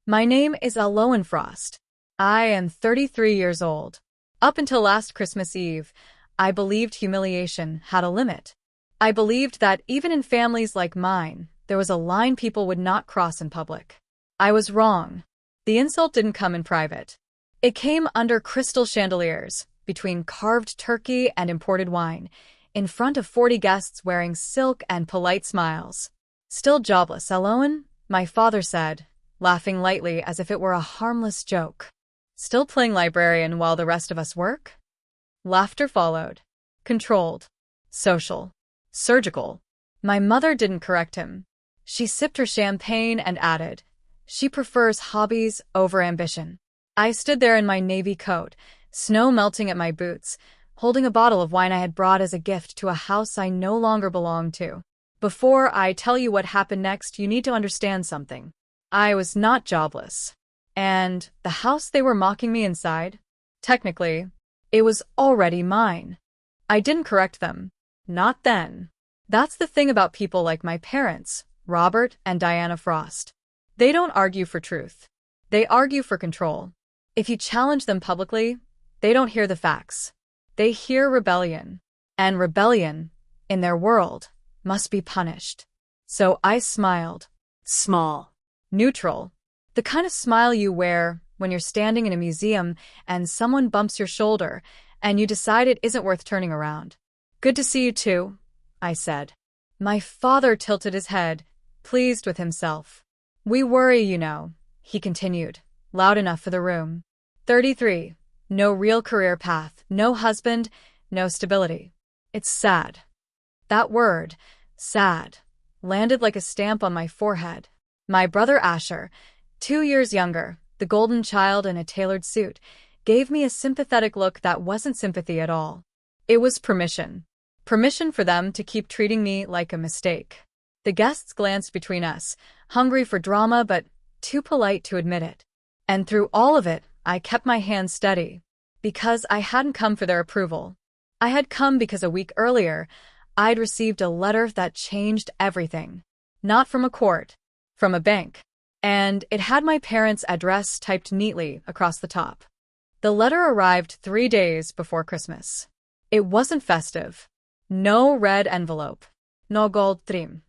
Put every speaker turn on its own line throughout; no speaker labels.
My name is Aloan Frost. I am 33 years old. Up until last Christmas Eve, I believed humiliation had a limit. I believed that even in families like mine, there was a line people would not cross in public. I was wrong. The insult didn't come in private. It came under crystal chandeliers, between carved turkey and imported wine, in front of 40 guests wearing silk and polite smiles. Still jobless, Aloan? My father said, laughing lightly as if it were a harmless joke. Still playing librarian while the rest of us work? Laughter followed. Controlled. Social. Surgical. My mother didn't correct him. She sipped her champagne and added, "She prefers hobbies over ambition." I stood there in my navy coat, snow melting at my boots, holding a bottle of wine I had brought as a gift to a house I no longer belonged to. Before I tell you what happened next, you need to understand something. I was not jobless. And the house they were mocking me inside, technically, it was already mine. I didn't correct them. Not then. That's the thing about people like my parents, Robert and Diana Frost. They don't argue for truth. They argue for control. If you challenge them publicly, they don't hear the facts. They hear rebellion. And rebellion, in their world, must be punished. So I smiled. Small. Neutral. The kind of smile you wear when you're standing in a museum and someone bumps your shoulder and you decide it isn't worth turning around. "Good to see you too," I said. My father tilted his head, pleased with himself. "We worry, you know," he continued, loud enough for the room. 33. No real career path, no husband, no stability. It's sad. That word, sad, landed like a stamp on my forehead. My brother Asher, 2 years younger, the golden child in a tailored suit, gave me a sympathetic look that wasn't sympathy at all. It was permission. Permission for them to keep treating me like a mistake. The guests glanced between us, hungry for drama but too polite to admit it. And through all of it, I kept my hand steady. Because I hadn't come for their approval. I had come because a week earlier, I'd received a letter that changed everything. Not from a court, from a bank. And it had my parents' address typed neatly across the top. The letter arrived 3 days before Christmas. It wasn't festive. No red envelope. No gold trim.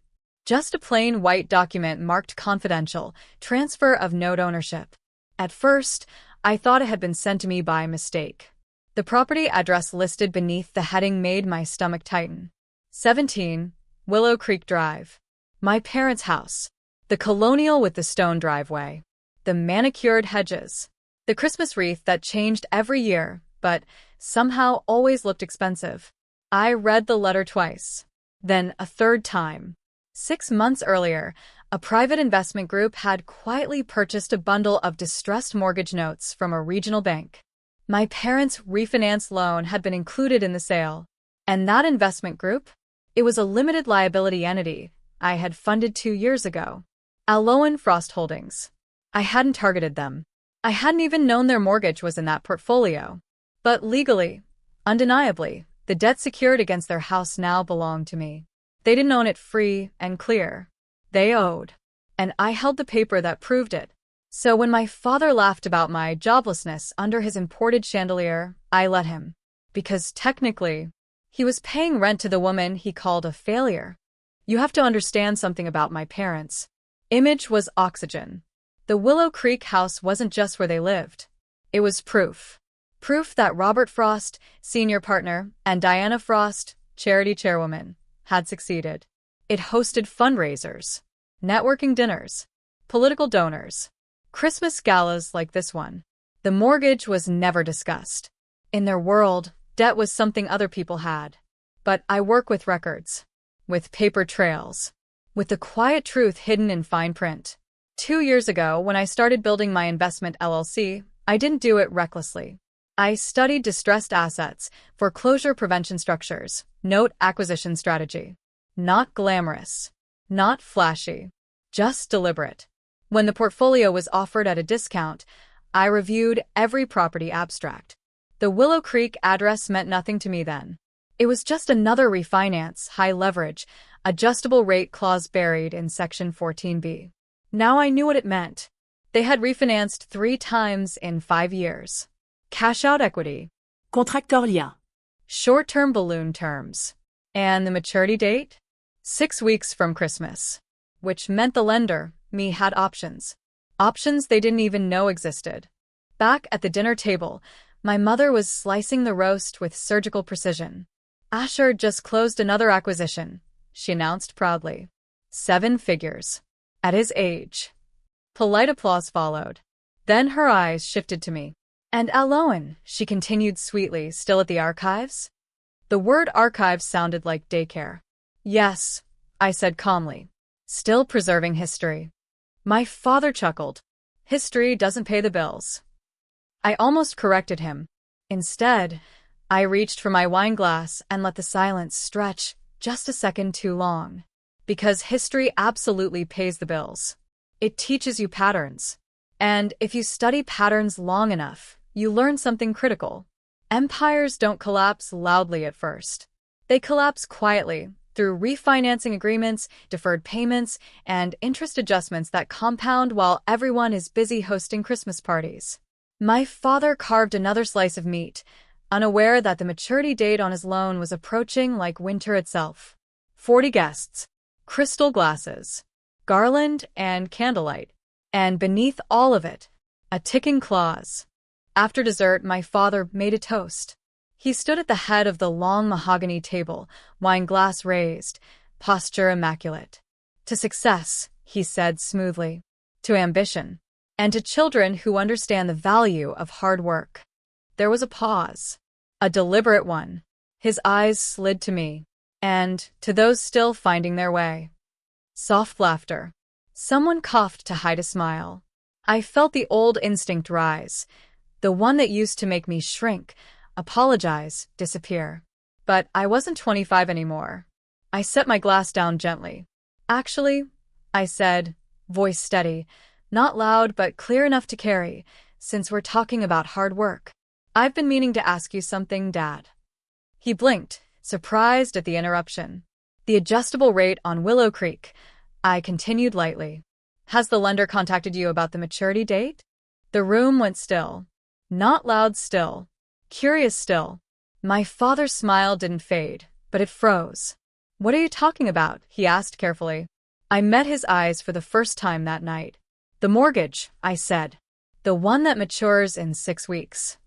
Just a plain white document marked confidential, transfer of note ownership. At first, I thought it had been sent to me by mistake. The property address listed beneath the heading made my stomach tighten. 17, Willow Creek Drive. My parents' house. The colonial with the stone driveway. The manicured hedges. The Christmas wreath that changed every year, but somehow always looked expensive. I read the letter twice. Then a third time. 6 months earlier, a private investment group had quietly purchased a bundle of distressed mortgage notes from a regional bank. My parents' refinance loan had been included in the sale. And that investment group? It was a limited liability entity I had funded 2 years ago. Aloan Frost Holdings. I hadn't targeted them. I hadn't even known their mortgage was in that portfolio. But legally, undeniably, the debt secured against their house now belonged to me. They didn't own it free and clear. They owed. And I held the paper that proved it. So when my father laughed about my joblessness under his imported chandelier, I let him. Because technically, he was paying rent to the woman he called a failure. You have to understand something about my parents. Image was oxygen. The Willow Creek house wasn't just where they lived. It was proof. Proof that Robert Frost, senior partner, and Diana Frost, charity chairwoman, had succeeded. It hosted fundraisers, networking dinners, political donors, Christmas galas like this one. The mortgage was never discussed. In their world, debt was something other people had. But I work with records, with paper trails, with the quiet truth hidden in fine print. 2 years ago, when I started building my investment LLC, I didn't do it recklessly. I studied distressed assets, foreclosure prevention structures, note acquisition strategy. Not glamorous, not flashy, just deliberate. When the portfolio was offered at a discount, I reviewed every property abstract. The Willow Creek address meant nothing to me then. It was just another refinance, high leverage, adjustable rate clause buried in Section 14B. Now I knew what it meant. They had refinanced 3 times in 5 years. Cash out equity.
Contractoria.
Short-term balloon terms. And the maturity date? 6 weeks from Christmas. Which meant the lender, me, had options. Options they didn't even know existed. Back at the dinner table, my mother was slicing the roast with surgical precision. Asher just closed another acquisition, she announced proudly. 7 figures. At his age. Polite applause followed. Then her eyes shifted to me. And Aloan, she continued sweetly, still at the archives? The word archives sounded like daycare. Yes, I said calmly. Still preserving history. My father chuckled. History doesn't pay the bills. I almost corrected him. Instead, I reached for my wine glass and let the silence stretch just a second too long. Because history absolutely pays the bills. It teaches you patterns. And if you study patterns long enough, you learn something critical. Empires don't collapse loudly at first. They collapse quietly, through refinancing agreements, deferred payments, and interest adjustments that compound while everyone is busy hosting Christmas parties. My father carved another slice of meat, unaware that the maturity date on his loan was approaching like winter itself. 40 guests, crystal glasses, garland and candlelight, and beneath all of it, a ticking clause. After dessert, my father made a toast. He stood at the head of the long mahogany table, wine glass raised, posture immaculate. To success, he said smoothly. To ambition. And to children who understand the value of hard work. There was a pause. A deliberate one. His eyes slid to me. And to those still finding their way. Soft laughter. Someone coughed to hide a smile. I felt the old instinct rise. The one that used to make me shrink, apologize, disappear. But I wasn't 25 anymore. I set my glass down gently. Actually, I said, voice steady, not loud but clear enough to carry, since we're talking about hard work. I've been meaning to ask you something, Dad. He blinked, surprised at the interruption. The adjustable rate on Willow Creek, I continued lightly. Has the lender contacted you about the maturity date? The room went still. Not loud still. Curious still. My father's smile didn't fade, but it froze. What are you talking about? He asked carefully. I met his eyes for the first time that night. The mortgage, I said. The one that matures in 6 weeks.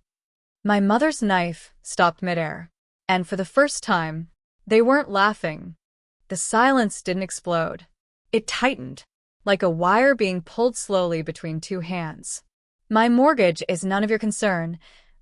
My mother's knife stopped midair. And for the first time, they weren't laughing. The silence didn't explode. It tightened, like a wire being pulled slowly between 2 hands. My mortgage is none of your concern,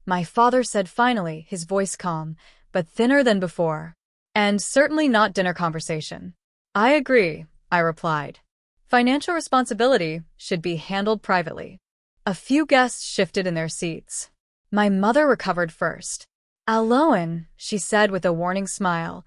my father said finally, his voice calm, but thinner than before. And certainly not dinner conversation. I agree, I replied. Financial responsibility should be handled privately. A few guests shifted in their seats. My mother recovered first. Aloan, she said with a warning smile,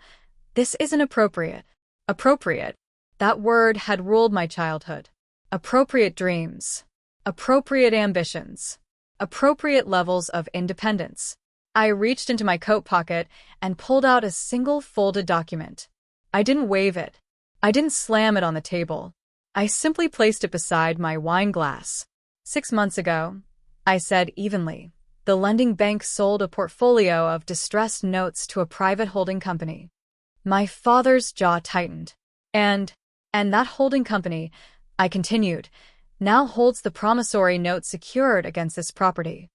this isn't appropriate. Appropriate. That word had ruled my childhood. Appropriate dreams. Appropriate ambitions. Appropriate levels of independence. I reached into my coat pocket and pulled out a single folded document. I didn't wave it. I didn't slam it on the table. I simply placed it beside my wine glass. 6 months ago, I said evenly, the lending bank sold a portfolio of distressed notes to a private holding company. My father's jaw tightened. And that holding company, I continued, now holds the promissory note secured against this property.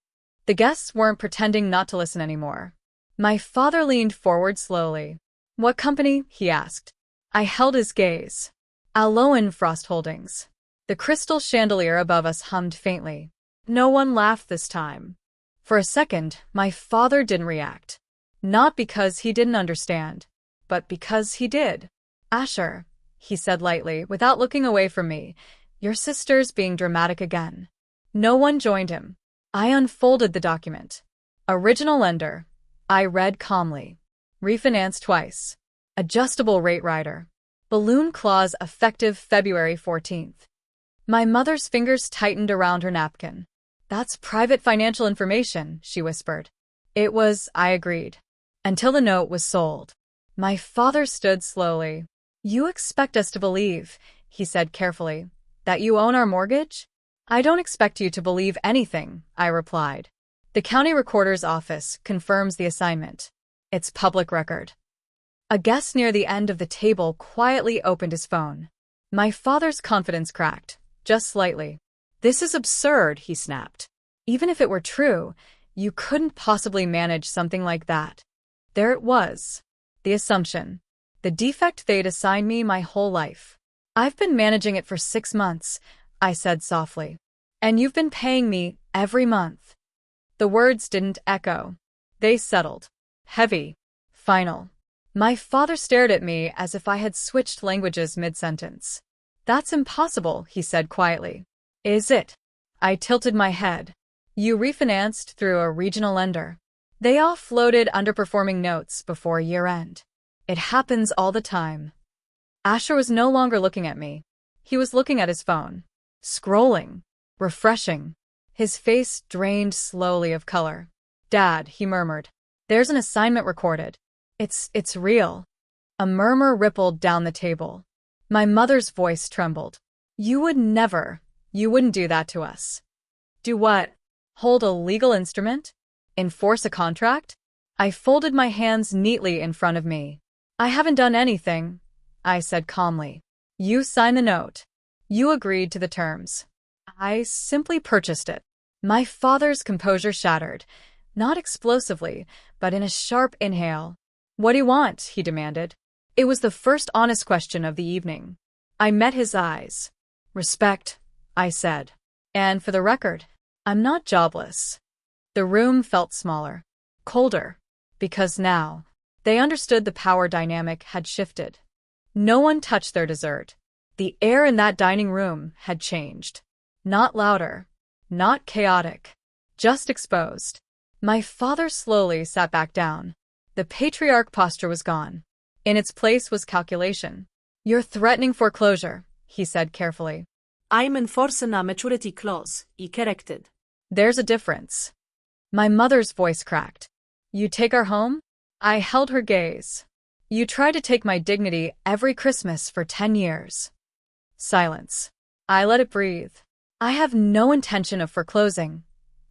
The guests weren't pretending not to listen anymore. My father leaned forward slowly. What company? He asked. I held his gaze. Aloan Frost Holdings. The crystal chandelier above us hummed faintly. No one laughed this time. For a second, my father didn't react. Not because he didn't understand, but because he did. Asher, he said lightly, without looking away from me, your sister's being dramatic again. No one joined him. I unfolded the document. Original lender. I read calmly. Refinance twice. Adjustable rate rider. Balloon clause effective February 14th. My mother's fingers tightened around her napkin. That's private financial information, she whispered. It was, I agreed. Until the note was sold. My father stood slowly. You expect us to believe, he said carefully, that you own our mortgage? I don't expect you to believe anything, I replied. The county recorder's office confirms the assignment. It's public record. A guest near the end of the table quietly opened his phone. My father's confidence cracked, just slightly. This is absurd, he snapped. Even if it were true, you couldn't possibly manage something like that. There it was. The assumption. The defect they'd assigned me my whole life. I've been managing it for 6 months, I said softly. And you've been paying me every month. The words didn't echo. They settled. Heavy. Final. My father stared at me as if I had switched languages mid-sentence. That's impossible, he said quietly. Is it? I tilted my head. You refinanced through a regional lender. They offloaded underperforming notes before year-end. It happens all the time. Asher was no longer looking at me. He was looking at his phone. Scrolling. Refreshing. His face drained slowly of color. Dad, he murmured. There's an assignment recorded. It's real. A murmur rippled down the table. My mother's voice trembled. You wouldn't do that to us. Do what? Hold a legal instrument? Enforce a contract? I folded my hands neatly in front of me. I haven't done anything, I said calmly. You signed the note. You agreed to the terms. I simply purchased it. My father's composure shattered, not explosively, but in a sharp inhale. What do you want? He demanded. It was the first honest question of the evening. I met his eyes. Respect, I said. And for the record, I'm not jobless. The room felt smaller, colder, because now they understood the power dynamic had shifted. No one touched their dessert. The air in that dining room had changed. Not louder, not chaotic, just exposed. My father slowly sat back down. The patriarch posture was gone. In its place was calculation. You're threatening foreclosure, he said carefully.
I'm enforcing a maturity clause, he corrected.
There's a difference. My mother's voice cracked. You take our home? I held her gaze. You tried to take my dignity every Christmas for 10 years. Silence. I let it breathe. I have no intention of foreclosing,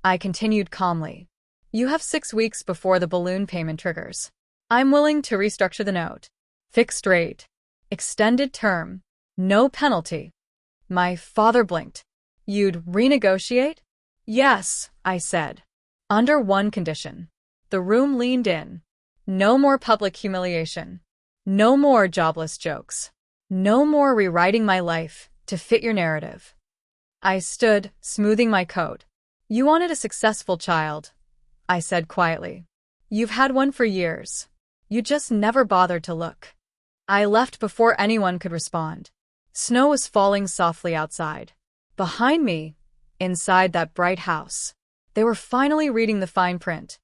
I continued calmly. You have 6 weeks before the balloon payment triggers. I'm willing to restructure the note. Fixed rate. Extended term. No penalty. My father blinked. You'd renegotiate? Yes, I said. Under one condition. The room leaned in. No more public humiliation. No more jobless jokes. No more rewriting my life to fit your narrative. I stood, smoothing my coat. You wanted a successful child, I said quietly. You've had one for years. You just never bothered to look. I left before anyone could respond. Snow was falling softly outside. Behind me, inside that bright house, they were finally reading the fine print.